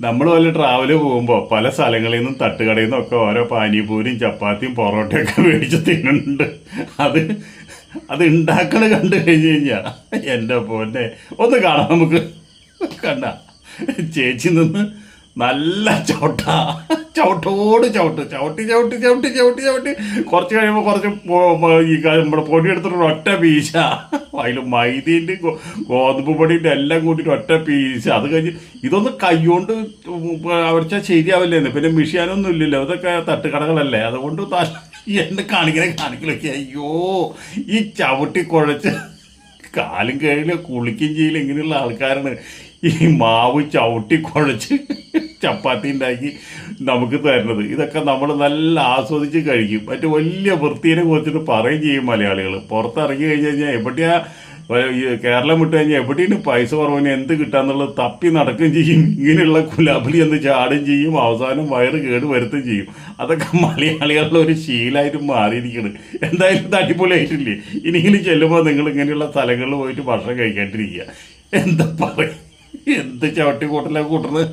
നമ്മൾ വല്ല ട്രാവല് പോകുമ്പോൾ പല സ്ഥലങ്ങളിൽ നിന്നും തട്ടുകടയിൽ നിന്നൊക്കെ ഓരോ പാനിപൂരിയും ചപ്പാത്തിയും പൊറോട്ടയൊക്കെ മേടിച്ച് തിന്നുന്നുണ്ട്. അത് അത് ഉണ്ടാക്കണ കണ്ടു കഴിഞ്ഞ് കഴിഞ്ഞാൽ എൻ്റെ പോന്നെ ഒന്ന് കാണാം നമുക്ക്. കണ്ട ചേച്ചി നിന്ന് നല്ല ചവിട്ടോട് ചവിട്ടി കുറച്ച് കഴിയുമ്പോൾ കുറച്ച് ഈ നമ്മുടെ പൊടി എടുത്തിട്ട് ഒറ്റ പീശ അതിൽ മൈദീൻ്റെ ഗോതമ്പ് പൊടിൻ്റെ എല്ലാം കൂട്ടിയിട്ട് ഒറ്റ പീശ. അത് കഴിഞ്ഞ് ഇതൊന്ന് കൈകൊണ്ട് അവിടുത്തെ ശരിയാവില്ലേന്ന്. പിന്നെ മിഷിയാനൊന്നും ഇല്ലല്ലോ, അതൊക്കെ തട്ടുകടകളല്ലേ. അതുകൊണ്ട് എന്നെ കാണിക്കലൊക്കെ അയ്യോ ഈ ചവിട്ടി കുഴച്ച് കാലും കഴിയില്ല കുളിക്കുകയും ചെയ്യില്ല. ഇങ്ങനെയുള്ള ആൾക്കാരാണ് ഈ മാവ് ചവിട്ടി കുഴച്ച് ചപ്പാത്തി ഉണ്ടാക്കി നമുക്ക് തരുന്നത്. ഇതൊക്കെ നമ്മൾ നല്ല ആസ്വദിച്ച് കഴിക്കും. മറ്റു വലിയ വൃത്തിയെ കുറിച്ചിട്ട് പറയുകയും ചെയ്യും മലയാളികൾ. പുറത്തിറങ്ങി കഴിഞ്ഞ് കഴിഞ്ഞാൽ എവിടെയാ കേരളം വിട്ട് കഴിഞ്ഞാൽ എവിടെയാണ് പൈസ കുറവിന് എന്ത് കിട്ടാന്നുള്ളത് തപ്പി നടക്കുകയും ചെയ്യും. ഇങ്ങനെയുള്ള കുലാബലി എന്ന് ചാടുകയും ചെയ്യും. അവസാനം വയറ് കേട് വരുത്തുകയും ചെയ്യും. അതൊക്കെ മലയാളികളുടെ ഒരു ശീലമായിട്ട് മാറിയിരിക്കണം. എന്തായാലും ഇത് അടിപൊളിയായിട്ടില്ലേ? ഇനിയെങ്കിലും ചെല്ലുമ്പോൾ നിങ്ങൾ ഇങ്ങനെയുള്ള സ്ഥലങ്ങളിൽ പോയിട്ട് ഭക്ഷണം കഴിക്കാണ്ടിരിക്കുക. എന്താ പറയുക, എന്ത് ചവിട്ടി കൂട്ടലൊക്കെ കൂട്ടുന്നത്.